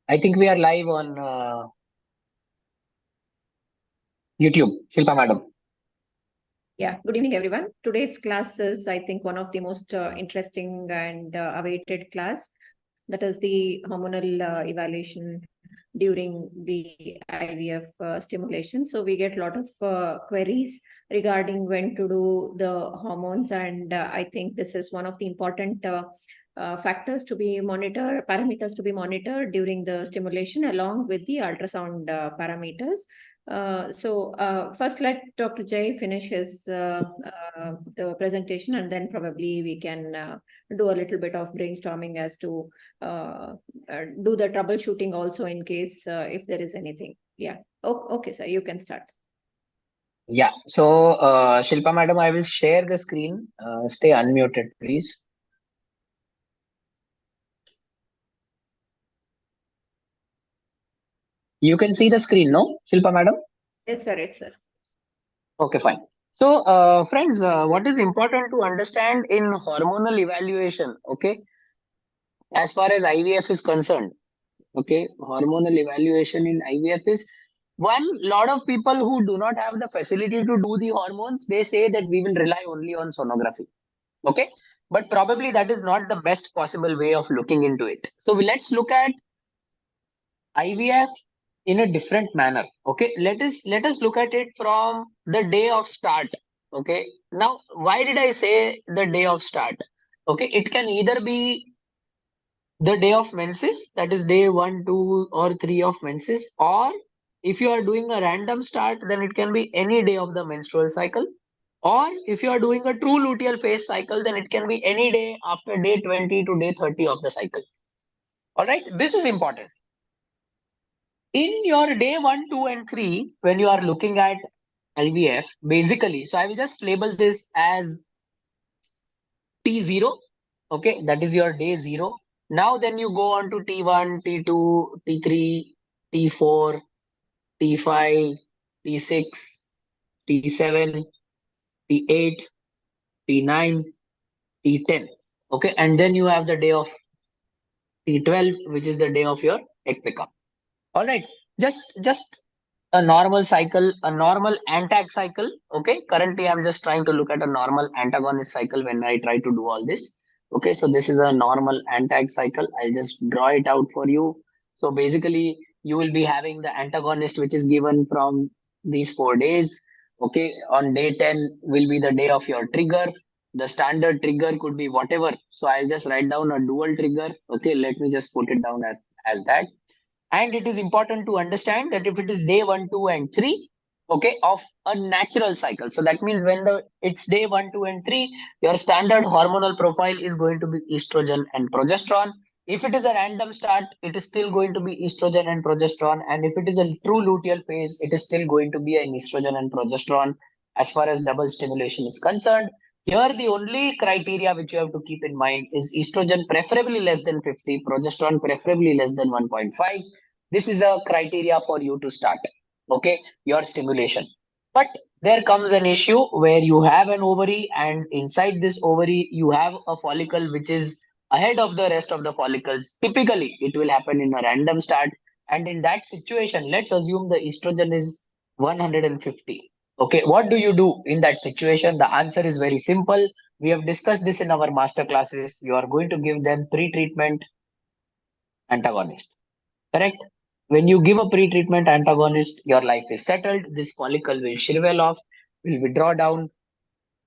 I think we are live on YouTube. Shilpa madam. Yeah, good evening, everyone. Today's class is, I think, one of the most interesting and awaited class. That is the hormonal evaluation during the IVF stimulation. So we get a lot of queries regarding when to do the hormones, and I think this is one of the important factors to be monitored, parameters to be monitored during the stimulation, along with the ultrasound parameters. First let Dr. Jay finish his the presentation, and then probably we can do a little bit of brainstorming as to do the troubleshooting also in case if there is anything. Yeah. Okay, sir, you can start. Yeah. So Shilpa madam, I will share the screen. Stay unmuted, please. You can see the screen, no, Shilpa madam? Yes, sir. Yes, sir. Okay, fine. So, friends, what is important to understand in hormonal evaluation, okay, as far as IVF is concerned, okay, hormonal evaluation in IVF is one lot of people who do not have the facility to do the hormones, they say that we will rely only on sonography, okay, but probably that is not the best possible way of looking into it. So, let's look at IVF in a different manner. Okay, let us look at it from the day of start. Okay, now why did I say the day of start? Okay, it can either be the day of menses, that is day 1, 2, or 3 of menses, or if you are doing a random start, then it can be any day of the menstrual cycle. Or if you are doing a true luteal phase cycle, then it can be any day after day 20 to day 30 of the cycle. All right, this is important. In your day 1, 2, and 3, when you are looking at IVF, basically, so I will just label this as T0. Okay, that is your day 0. Now, then you go on to T1, T2, T3, T4, T5, T6, T7, T8, T9, T10. Okay, and then you have the day of T12, which is the day of your egg pickup. All right, just a normal cycle, a normal antag cycle. Okay, currently I'm just trying to look at a normal antagonist cycle when I try to do all this. Okay, so this is a normal antag cycle. I'll just draw it out for you. So basically, you will be having the antagonist, which is given from these 4 days. Okay, on day 10 will be the day of your trigger. The standard trigger could be whatever. So I'll just write down a dual trigger. Okay, let me just put it down as that. And it is important to understand that if it is day 1, 2, and 3, okay, of a natural cycle. So that means when it's day 1, 2, and 3, your standard hormonal profile is going to be estrogen and progesterone. If it is a random start, it is still going to be estrogen and progesterone. And if it is a true luteal phase, it is still going to be an estrogen and progesterone as far as double stimulation is concerned. Here, the only criteria which you have to keep in mind is estrogen preferably less than 50, progesterone preferably less than 1.5. This is a criteria for you to start, okay, your stimulation. But there comes an issue where you have an ovary, and inside this ovary, you have a follicle which is ahead of the rest of the follicles. Typically, it will happen in a random start. And in that situation, let's assume the estrogen is 150. Okay, what do you do in that situation? The answer is very simple. We have discussed this in our master classes. You are going to give them pre-treatment antagonist. Correct? When you give a pre-treatment antagonist, your life is settled. This follicle will shrivel off, will withdraw down,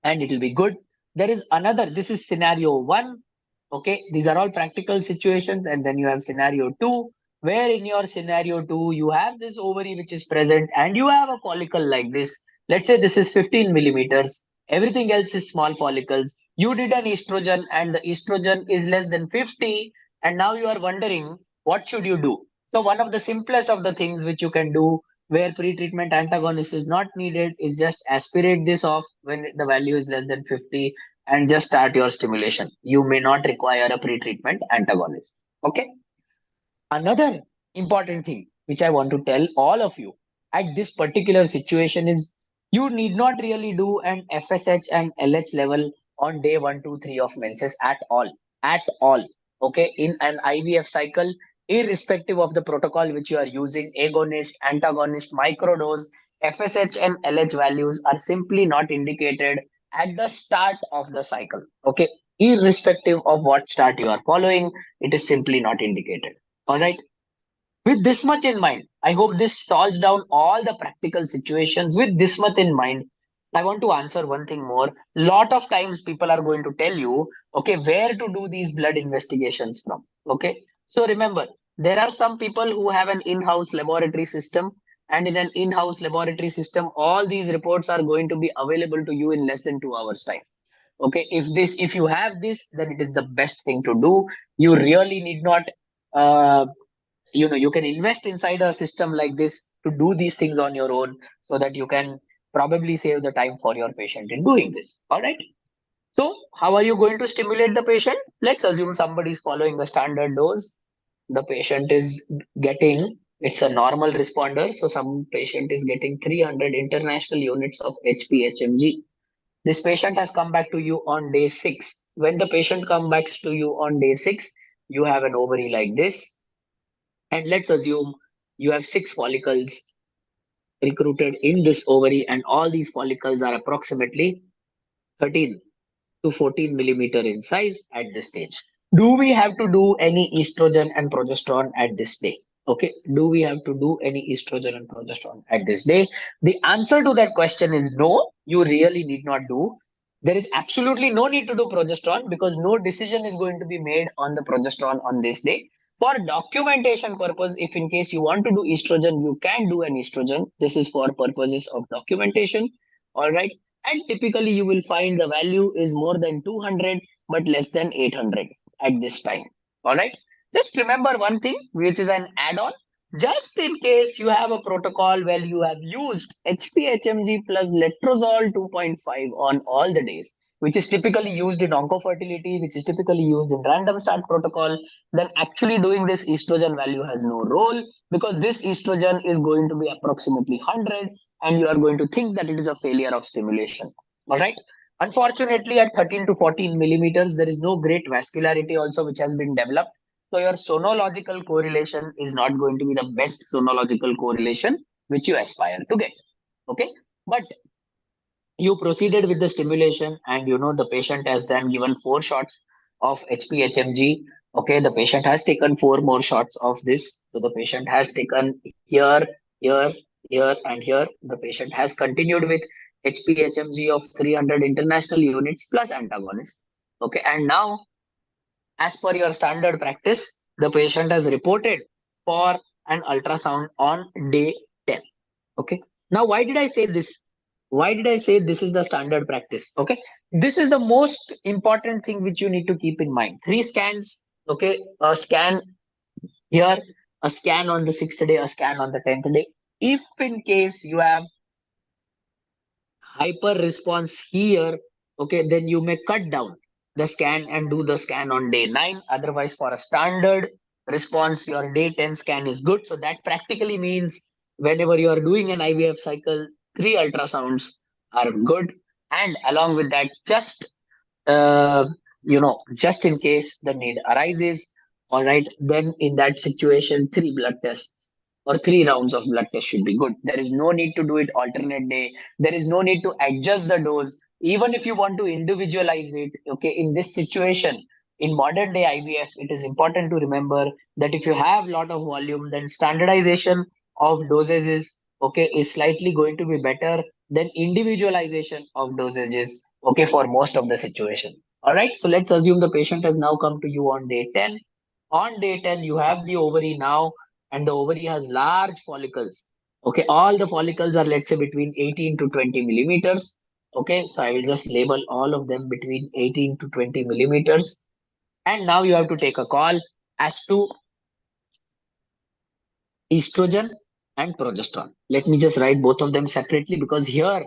and it will be good. There is another, this is scenario one. Okay, these are all practical situations, and then you have scenario two, where in your scenario two, you have this ovary which is present, and you have a follicle like this. Let's say this is 15 millimeters. Everything else is small follicles. You did an estrogen, and the estrogen is less than 50, and now you are wondering what should you do. So one of the simplest of the things which you can do where pre-treatment antagonist is not needed is just aspirate this off when the value is less than 50 and just start your stimulation. You may not require a pre-treatment antagonist. Okay. Another important thing which I want to tell all of you at this particular situation is you need not really do an FSH and LH level on day 1, 2, 3 of menses at all. At all. Okay. In an IVF cycle, irrespective of the protocol which you are using, agonist, antagonist, microdose, FSH and LH values are simply not indicated at the start of the cycle. Okay, irrespective of what start you are following, it is simply not indicated. All right. With this much in mind, I hope this solves down all the practical situations. With this much in mind, I want to answer one thing more. Lot of times people are going to tell you, okay, where to do these blood investigations from. Okay. So remember, there are some people who have an in-house laboratory system, and in an in-house laboratory system, all these reports are going to be available to you in less than 2 hours time. Okay, if you have this, then it is the best thing to do. You really need not uh, you can invest inside a system like this to do these things on your own, so that you can probably save the time for your patient in doing this. All right. So how are you going to stimulate the patient? Let's assume somebody is following a standard dose. The patient is getting, it's a normal responder, so some patient is getting 300 international units of HPHMG. This patient has come back to you on day 6. When the patient comes back to you on day 6, you have an ovary like this, and let's assume you have 6 follicles recruited in this ovary, and all these follicles are approximately 13 to 14 millimeter in size at this stage. Do we have to do any estrogen and progesterone at this day? Okay, do we have to do any estrogen and progesterone at this day? The answer to that question is no, you really need not do. There is absolutely no need to do progesterone, because no decision is going to be made on the progesterone on this day. For documentation purpose, if in case you want to do estrogen, you can do an estrogen. This is for purposes of documentation. All right. And typically you will find the value is more than 200 but less than 800 at this time. All right. Just remember one thing, which is an add-on. Just in case you have a protocol where you have used HPHMG plus letrozole 2.5 on all the days, which is typically used in oncofertility, which is typically used in random start protocol, then actually doing this estrogen value has no role, because this estrogen is going to be approximately 100, and you are going to think that it is a failure of stimulation. All right. Unfortunately, at 13 to 14 millimeters, there is no great vascularity also which has been developed. So your sonological correlation is not going to be the best sonological correlation which you aspire to get. Okay. But you proceeded with the stimulation, and the patient has then given 4 shots of HPHMG. Okay, the patient has taken 4 more shots of this. So the patient has taken here, here, here, and here. The patient has continued with HPHMG of 300 international units plus antagonist. Okay, and now, as per your standard practice, the patient has reported for an ultrasound on day 10. Okay. Now, why did I say this? Why did I say this is the standard practice? Okay. This is the most important thing which you need to keep in mind. 3 scans. Okay. A scan here, a scan on the 6th day, a scan on the 10th day. If in case you have hyper response here, okay, then you may cut down the scan and do the scan on day 9. Otherwise, for a standard response, your day 10 scan is good. So that practically means whenever you are doing an IVF cycle, 3 ultrasounds are good. And along with that, uh, just in case the need arises, all right, then in that situation, 3 blood tests or 3 rounds of blood tests should be good. There is no need to do it alternate day. There is no need to adjust the dose. Even if you want to individualize it, okay, in this situation, in modern day IVF, it is important to remember that if you have a lot of volume, then standardization of dosages, okay, is slightly going to be better than individualization of dosages, okay, for most of the situation. All right, so let's assume the patient has now come to you on day 10. On day 10, you have the ovary now, and the ovary has large follicles. Okay, all the follicles are, let's say, between 18 to 20 millimeters. Okay, so I will just label all of them between 18 to 20 millimeters. And now you have to take a call as to estrogen and progesterone. Let me just write both of them separately, because here,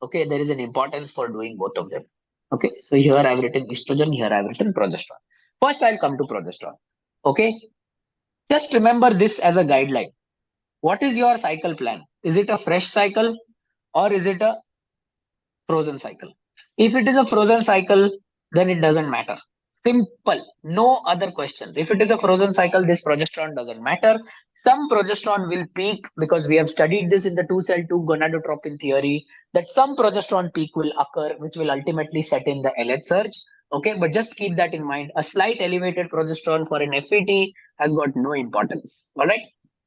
okay, there is an importance for doing both of them. Okay, so here I've written estrogen, here I've written progesterone. First, I'll come to progesterone. Okay, just remember this as a guideline. What is your cycle plan? Is it a fresh cycle or is it a frozen cycle? If it is a frozen cycle, then it doesn't matter. Simple. No other questions. If it is a frozen cycle, this progesterone doesn't matter. Some progesterone will peak because we have studied this in the 2-cell 2 gonadotropin theory that some progesterone peak will occur, which will ultimately set in the LH surge. Okay, but just keep that in mind. A slight elevated progesterone for an FET has got no importance. All right.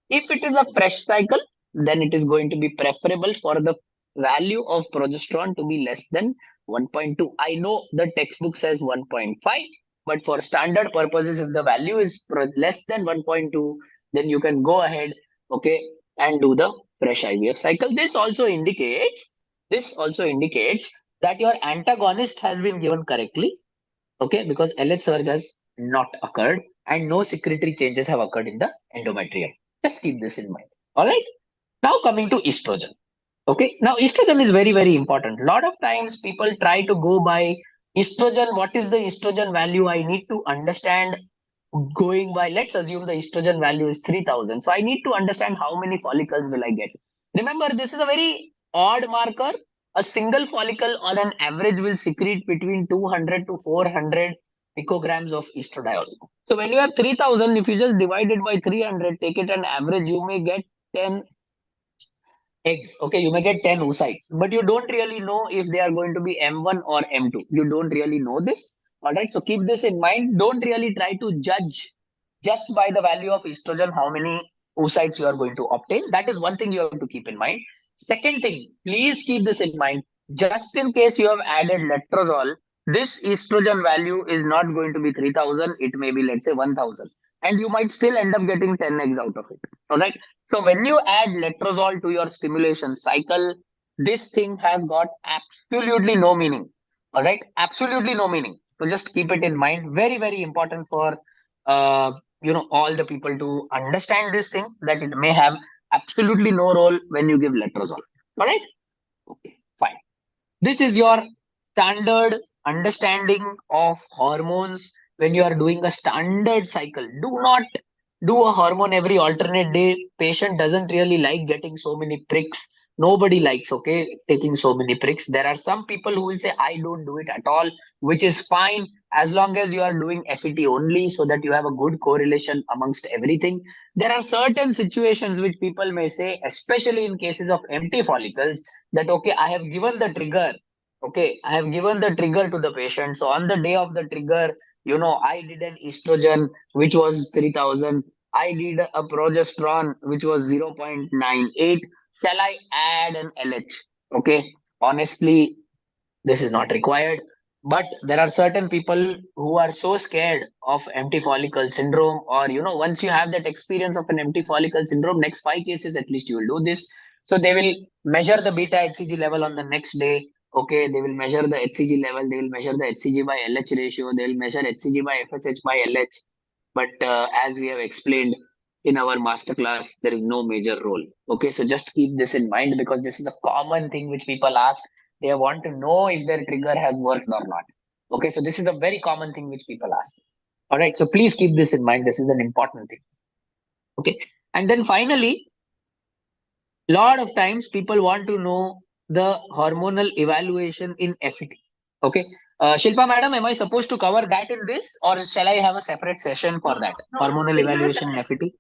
If it is a fresh cycle, then it is going to be preferable for the value of progesterone to be less than 1.2. I know the textbook says 1.5, but for standard purposes, if the value is less than 1.2, then you can go ahead, okay, and do the fresh IVF cycle. This also indicates that your antagonist has been given correctly, okay, because LH surge has not occurred and no secretory changes have occurred in the endometrium. Just keep this in mind. All right. Now coming to estrogen. Okay. Now estrogen is very, very important. A lot of times people try to go by estrogen. What is the estrogen value? I need to understand going by, let's assume the estrogen value is 3000. So I need to understand how many follicles will I get. Remember, this is a very odd marker. A single follicle on an average will secrete between 200 to 400 picograms of estradiol. So when you have 3000, if you just divide it by 300, take it an average, you may get 10 eggs. Okay, you may get 10 oocytes, but you don't really know if they are going to be M1 or M2. You don't really know this. All right, so keep this in mind. Don't really try to judge just by the value of estrogen how many oocytes you are going to obtain. That is one thing you have to keep in mind. Second thing, please keep this in mind. Just in case you have added letrozole, this estrogen value is not going to be 3000. It may be, let's say, 1000. And you might still end up getting 10 eggs out of it. All right. So when you add letrozole to your stimulation cycle, this thing has got absolutely no meaning. All right, absolutely no meaning. So just keep it in mind. Very, very important for all the people to understand this thing that it may have absolutely no role when you give letrozole. All right. Okay. Fine. This is your standard understanding of hormones when you are doing a standard cycle. Do not do a hormone every alternate day. Patient doesn't really like getting so many pricks. Nobody likes, okay, taking so many pricks. There are some people who will say, I don't do it at all, which is fine as long as you are doing FET only so that you have a good correlation amongst everything. There are certain situations which people may say, especially in cases of empty follicles, that okay, I have given the trigger. Okay, I have given the trigger to the patient. So on the day of the trigger, I did an estrogen which was 3000. I did a progesterone which was 0.98. Shall I add an LH? Okay, honestly, this is not required. But there are certain people who are so scared of empty follicle syndrome, or once you have that experience of an empty follicle syndrome, next 5 cases at least you will do this. So they will measure the beta HCG level on the next day. Okay, they will measure the HCG level, they will measure the HCG by LH ratio, they will measure HCG by FSH by LH. But as we have explained in our masterclass, there is no major role. Okay, so just keep this in mind because this is a common thing which people ask. They want to know if their trigger has worked or not. Okay, so this is a very common thing which people ask. All right, so please keep this in mind. This is an important thing. Okay, and then finally, lot of times people want to know the hormonal evaluation in FET. Okay, Shilpa madam, am I supposed to cover that in this, or shall I have a separate session for that? No, Hormonal we'll have a evaluation in separate. FET.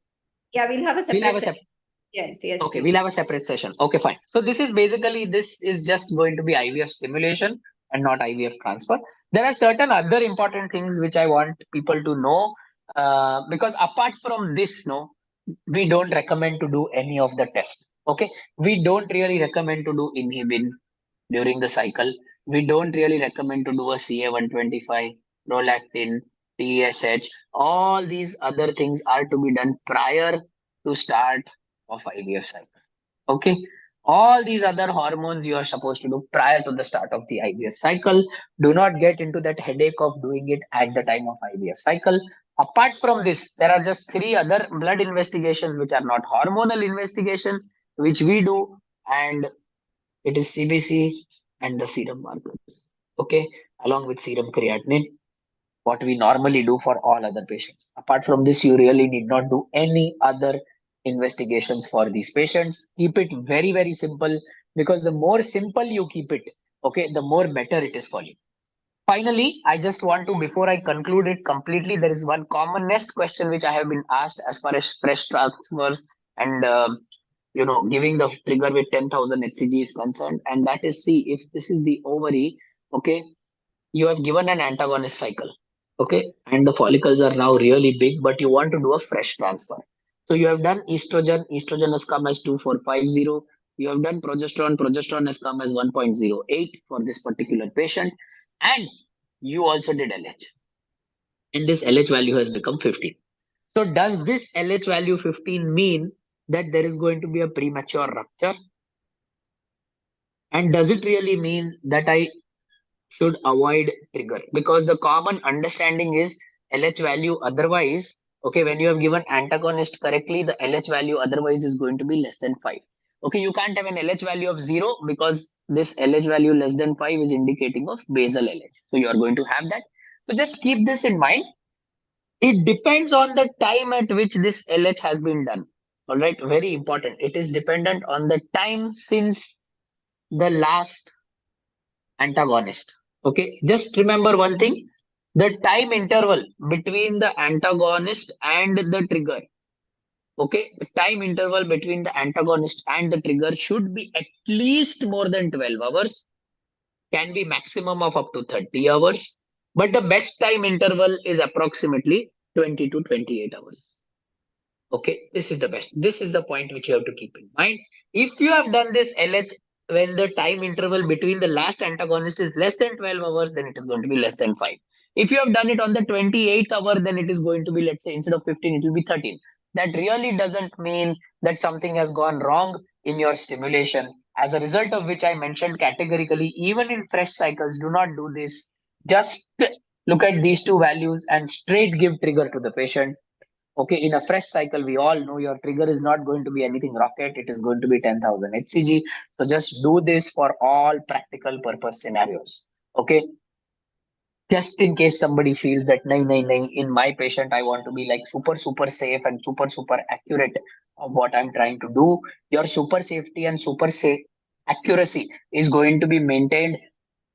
Yeah, we'll have a We'll have separate a session. separate. Yes, Okay, please. we'll have a separate session. Okay, fine. So this is just going to be IVF stimulation and not IVF transfer. There are certain other important things which I want people to know, because apart from this, no, we don't recommend to do any of the tests. Okay, we don't really recommend to do inhibin during the cycle. We don't really recommend to do a CA125, prolactin, TSH. All these other things are to be done prior to start of IVF cycle. Okay. All these other hormones you are supposed to do prior to the start of the IVF cycle. Do not get into that headache of doing it at the time of IVF cycle. Apart from this, there are just 3 other blood investigations which are not hormonal investigations, which we do, and it is CBC and the serum markers. Okay, along with serum creatinine, what we normally do for all other patients. Apart from this, you really need not do any other investigations for these patients. Keep it very, very simple because the more simple you keep it, okay, the more better it is for you. Finally, I just want to, before I conclude it completely, there is one commonest question which I have been asked as far as fresh transfers and giving the trigger with 10,000 HCG is concerned, and that is, see, if this is the ovary, okay, you have given an antagonist cycle, okay, and the follicles are now really big, but you want to do a fresh transfer. So you have done estrogen has come as 2450. You have done progesterone has come as 1.08 for this particular patient, and you also did LH, and this LH value has become 15. So does this LH value 15 mean that there is going to be a premature rupture? And does it really mean that I should avoid trigger? Because the common understanding is LH value otherwise, okay, when you have given antagonist correctly, the LH value otherwise is going to be less than 5. Okay, you can't have an LH value of 0 because this LH value less than 5 is indicating of basal LH. So you are going to have that. So just keep this in mind. It depends on the time at which this LH has been done. All right, very important. It is dependent on the time since the last antagonist. Okay, just remember one thing, the time interval between the antagonist and the trigger. Okay, the time interval between the antagonist and the trigger should be at least more than 12 hours, can be maximum of up to 30 hours, but the best time interval is approximately 20 to 28 hours. Okay, this is the best. This is the point which you have to keep in mind. If you have done this LH when the time interval between the last antagonist is less than 12 hours, then it is going to be less than 5. If you have done it on the 28th hour, then it is going to be, let's say, instead of 15, it will be 13. That really doesn't mean that something has gone wrong in your stimulation. As a result of which I mentioned categorically, even in fresh cycles, do not do this. Just look at these two values and straight give trigger to the patient. Okay, in a fresh cycle, we all know your trigger is not going to be anything rocket. It is going to be 10,000 HCG. So just do this for all practical purpose scenarios. Okay, just in case somebody feels that nahi, in my patient, I want to be like super safe and super accurate of what I'm trying to do. Your super safety and super safe accuracy is going to be maintained,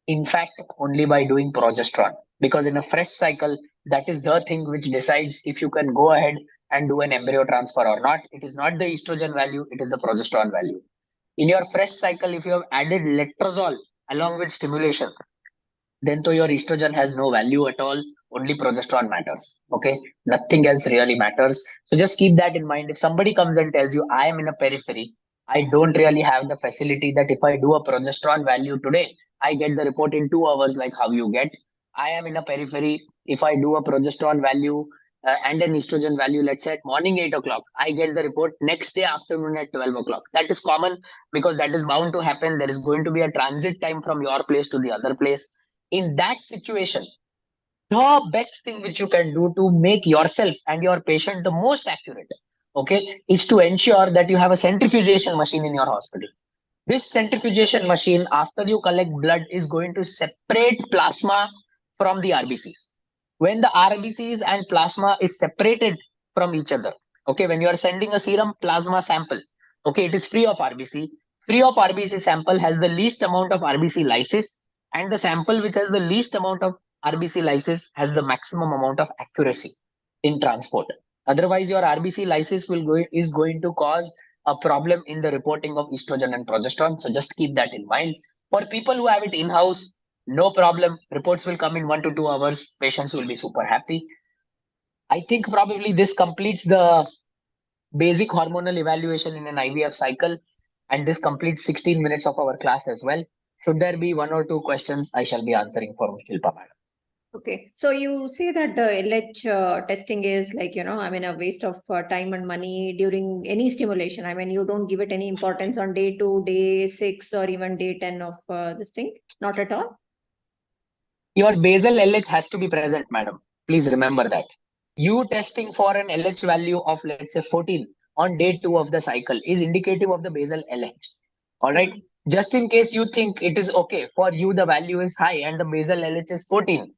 in fact, only by doing progesterone. Because in a fresh cycle, that is the thing which decides if you can go ahead and do an embryo transfer or not. It is not the estrogen value, it is the progesterone value. In your fresh cycle, if you have added letrozole along with stimulation, then to your estrogen has no value at all. Only progesterone matters. Okay, nothing else really matters. So just keep that in mind. If somebody comes and tells you, I am in a periphery, I don't really have the facility that if I do a progesterone value today, I get the report in 2 hours, like how you get. I am in a periphery. If I do a progesterone value and an estrogen value, let's say at morning 8 o'clock, I get the report next day afternoon at 12 o'clock. That is common because that is bound to happen. There is going to be a transit time from your place to the other place. In that situation, the best thing which you can do to make yourself and your patient the most accurate, okay, is to ensure that you have a centrifugation machine in your hospital. This centrifugation machine, after you collect blood, is going to separate plasma from the RBCs. When the RBCs and plasma is separated from each other, okay, when you are sending a serum plasma sample, okay, it is free of RBC. Free of RBC sample has the least amount of RBC lysis, and the sample which has the least amount of RBC lysis has the maximum amount of accuracy in transport. Otherwise, your RBC lysis is going to cause a problem in the reporting of estrogen and progesterone. So just keep that in mind. For people who have it in-house, no problem. Reports will come in 1 to 2 hours. Patients will be super happy. I think probably this completes the basic hormonal evaluation in an IVF cycle. And this completes 16 minutes of our class as well. Should there be one or two questions, I shall be answering for Shilpa madam. Okay, so you say that the LH testing is like, I mean, a waste of time and money during any stimulation. I mean, you don't give it any importance on day 2, day 6, or even day 10 of this thing. Not at all. Your basal LH has to be present, madam. Please remember that. You testing for an LH value of, let's say, 14 on day 2 of the cycle is indicative of the basal LH. All right. Just in case you think it is okay for you, the value is high and the basal LH is 14.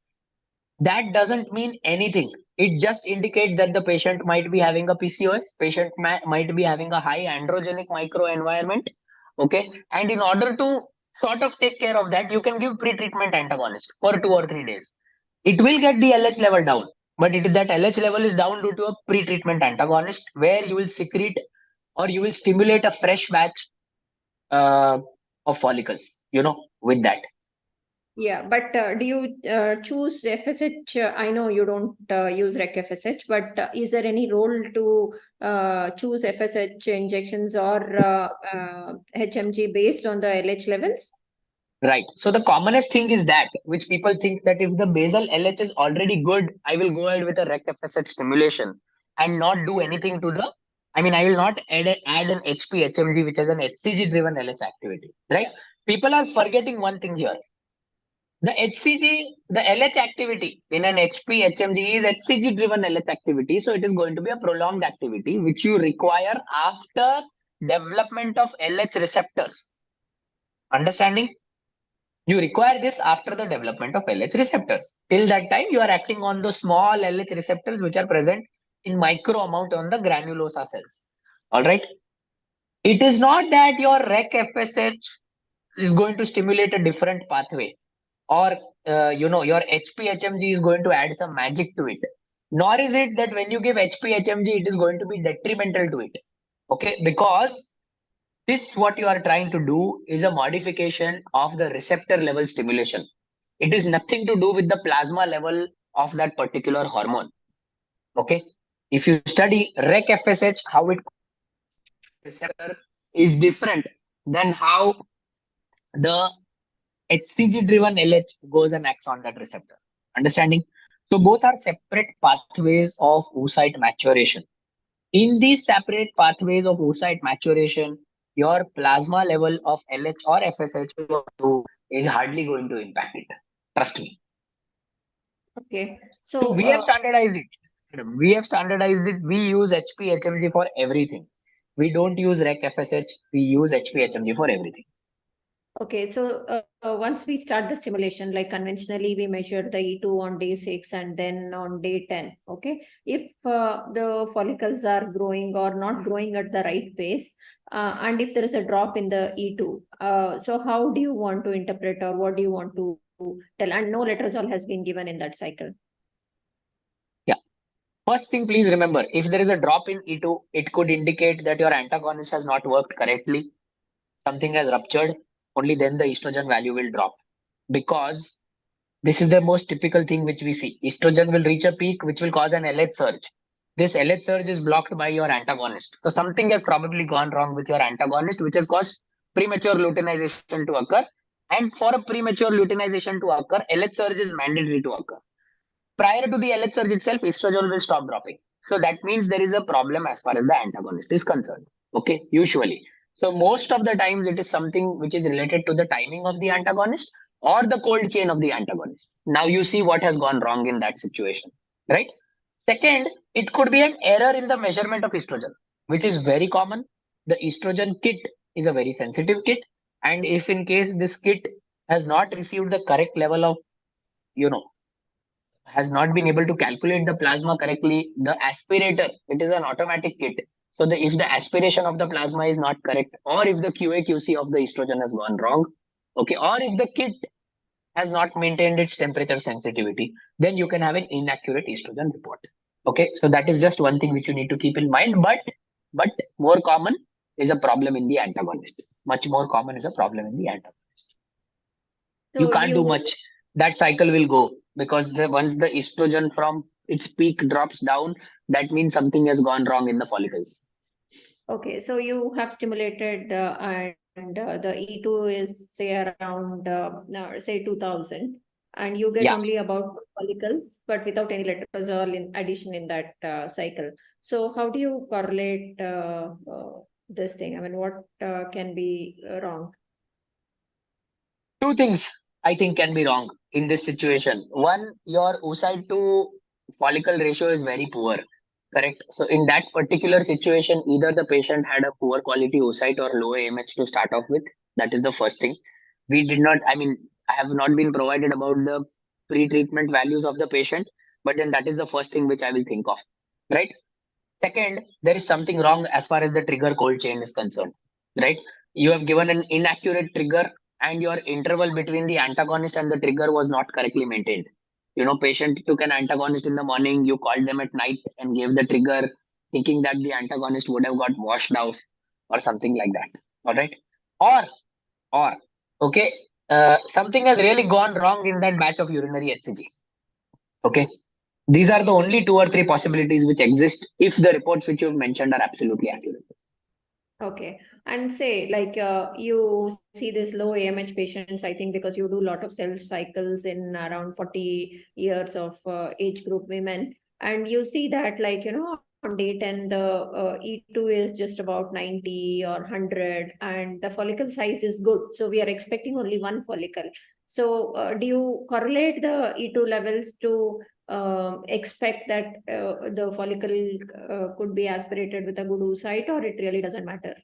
That doesn't mean anything. It just indicates that the patient might be having a PCOS, patient might be having a high androgenic microenvironment. Okay. And in order to sort of take care of that, you can give pre-treatment antagonist for 2 or 3 days. It will get the LH level down, but that LH level is down due to a pre-treatment antagonist where you will secrete or you will stimulate a fresh batch uh, of follicles, with that. Yeah, but do you choose FSH? I know you don't use REC FSH, but is there any role to choose FSH injections or HMG based on the LH levels? Right. So the commonest thing is that, which people think that if the basal LH is already good, I will go ahead with a rect FSH stimulation and not do anything to the. I will not add an HP HMG, which is an HCG driven LH activity. Right. People are forgetting one thing here. The HCG, the LH activity in an HP HMG is HCG driven LH activity. So it is going to be a prolonged activity which you require after development of LH receptors. Understanding? You require this after the development of LH receptors. Till that time, you are acting on those small LH receptors which are present in micro amount on the granulosa cells. All right. It is not that your REC FSH is going to stimulate a different pathway, or your HP HMG is going to add some magic to it. Nor is it that when you give HP HMG, it is going to be detrimental to it. Okay, because this, what you are trying to do, is a modification of the receptor level stimulation. It is nothing to do with the plasma level of that particular hormone. Okay. If you study REC FSH, how it receptor is different than how the HCG driven LH goes and acts on that receptor. Understanding? So both are separate pathways of oocyte maturation. In these separate pathways of oocyte maturation, your plasma level of LH or FSH is hardly going to impact it. Trust me. Okay. So So we have standardized it. We have standardized it. We use HP HMG for everything. We don't use REC FSH. We use HP HMG for everything. okay, so once we start the stimulation, like conventionally, we measure the E2 on day 6 and then on day 10. Okay, if the follicles are growing or not growing at the right pace, and if there is a drop in the E2, so how do you want to interpret, or what do you want to tell? And no letrozole has been given in that cycle. Yeah. First thing, please remember, if there is a drop in E2, it could indicate that your antagonist has not worked correctly. Something has ruptured. Only then the estrogen value will drop. Because this is the most typical thing which we see. Estrogen will reach a peak, which will cause an LH surge. This LH surge is blocked by your antagonist. So something has probably gone wrong with your antagonist, which has caused premature luteinization to occur. And for a premature luteinization to occur, LH surge is mandatory to occur. Prior to the LH surge itself, estrogen will stop dropping. So that means there is a problem as far as the antagonist is concerned. Okay, usually. So most of the times it is something which is related to the timing of the antagonist or the cold chain of the antagonist. Now you see what has gone wrong in that situation, right? Second, it could be an error in the measurement of estrogen, which is very common. The estrogen kit is a very sensitive kit. And if in case this kit has not received the correct level of, you know, has not been able to calculate the plasma correctly, the aspirator, it is an automatic kit. So if the aspiration of the plasma is not correct, or if the QA/QC of the estrogen has gone wrong, okay, or if the kit has not maintained its temperature sensitivity, then you can have an inaccurate estrogen report. Okay, so that is just one thing which you need to keep in mind. But more common is a problem in the antagonist. Much more common is a problem in the antagonist. You So can't do you much. That cycle will go because once the estrogen from its peak drops down, that means something has gone wrong in the follicles. Okay, so you have stimulated and the E2 is say around no, say 2000, and you get Yeah. only about follicles, but without any letrozole in addition in that cycle. So how do you correlate this thing? I mean, what can be wrong? Two things I think can be wrong in this situation. One, your oocyte to follicle ratio is very poor. Correct. So in that particular situation, either the patient had a poor quality oocyte or low AMH to start off with. That is the first thing. We did not, I have not been provided about the pre-treatment values of the patient, but then that is the first thing which I will think of. Right. Second, there is something wrong as far as the trigger cold chain is concerned. Right. You have given an inaccurate trigger and your interval between the antagonist and the trigger was not correctly maintained. Patient took an antagonist in the morning, you called them at night and gave the trigger, thinking that the antagonist would have got washed out or something like that. All right. Or okay, something has really gone wrong in that batch of urinary HCG. Okay. These are the only two or three possibilities which exist if the reports which you've mentioned are absolutely accurate. Okay. And say, like, you see this low AMH patients, I think, because you do a lot of cell cycles in around 40 years of age group women. And you see that, like, on day 10, the E2 is just about 90 or 100, and the follicle size is good. So we are expecting only one follicle. So do you correlate the E2 levels to expect that the follicle could be aspirated with a good oocyte, or it really doesn't matter?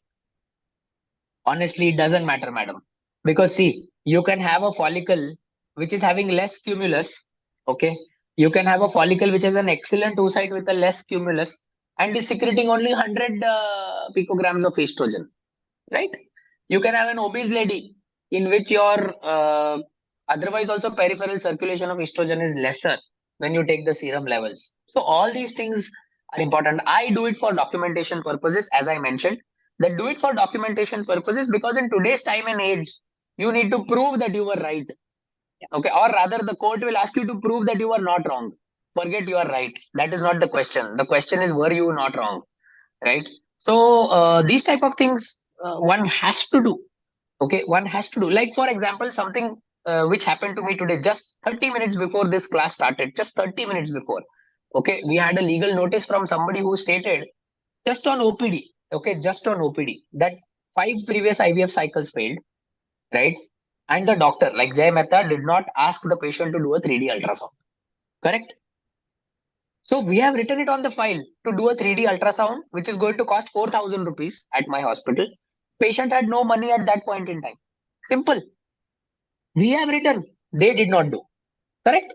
Honestly, it doesn't matter, madam. Because see, you can have a follicle which is having less cumulus. Okay. You can have a follicle which has an excellent oocyte with a less cumulus and is secreting only 100 picograms of estrogen. Right? You can have an obese lady in which your otherwise also peripheral circulation of estrogen is lesser when you take the serum levels. So all these things are important. I do it for documentation purposes, as I mentioned. That do it for documentation purposes because in today's time and age, you need to prove that you were right. Okay, or rather, the court will ask you to prove that you are not wrong. Forget you are right. That is not the question. The question is, were you not wrong? Right? So these type of things one has to do. Okay, one has to do. Like for example, something which happened to me today, just 30 minutes before this class started, just 30 minutes before. Okay, we had a legal notice from somebody who stated just on OPD. Okay, just on OPD that 5 previous IVF cycles failed, right? And the doctor, like Jay Mehta, did not ask the patient to do a 3D ultrasound. Correct? So we have written it on the file to do a 3D ultrasound, which is going to cost 4,000 rupees at my hospital. Patient had no money at that point in time. Simple. We have written. They did not do. Correct?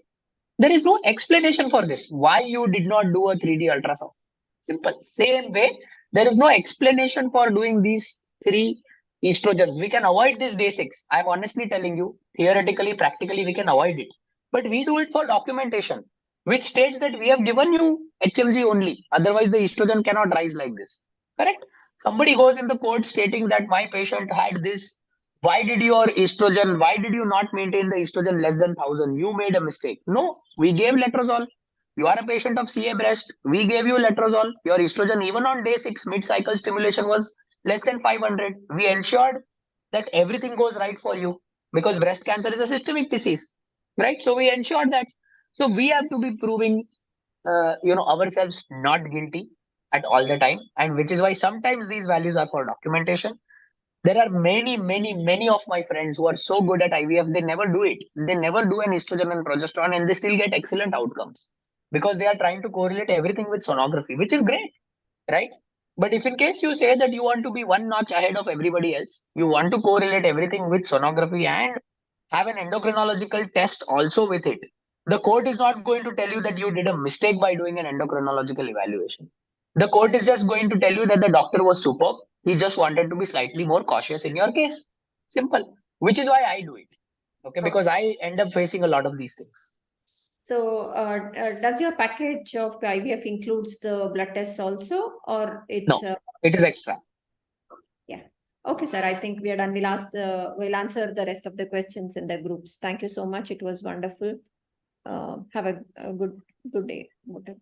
There is no explanation for this. Why you did not do a 3D ultrasound? Simple. Same way, there is no explanation for doing these three estrogens. We can avoid this day 6. I'm honestly telling you, theoretically, practically, we can avoid it. But we do it for documentation, which states that we have given you HMG only. Otherwise, the estrogen cannot rise like this. Correct? Somebody goes in the court stating that my patient had this. Why did your estrogen, why did you not maintain the estrogen less than 1,000? You made a mistake. No, we gave letrozole. You are a patient of CA breast. We gave you letrozole. Your estrogen, even on day 6, mid-cycle stimulation was less than 500. We ensured that everything goes right for you because breast cancer is a systemic disease, right? So we ensured that. So we have to be proving, ourselves not guilty at all the time, and which is why sometimes these values are for documentation. There are many, many, many of my friends who are so good at IVF, they never do it. They never do an estrogen and progesterone, and they still get excellent outcomes because they are trying to correlate everything with sonography, which is great, right? But if in case you say that you want to be one notch ahead of everybody else, you want to correlate everything with sonography and have an endocrinological test also with it, the court is not going to tell you that you did a mistake by doing an endocrinological evaluation. The court is just going to tell you that the doctor was superb. He just wanted to be slightly more cautious in your case. Simple. Which is why I do it. Okay, because Okay. I end up facing a lot of these things. So does your package of IVF includes the blood tests also, or it's No, it is extra. yeah. Okay, sir. I think we are done. We'll answer the rest of the questions in the groups. Thank you so much. It was wonderful. Have a good day. Whatever.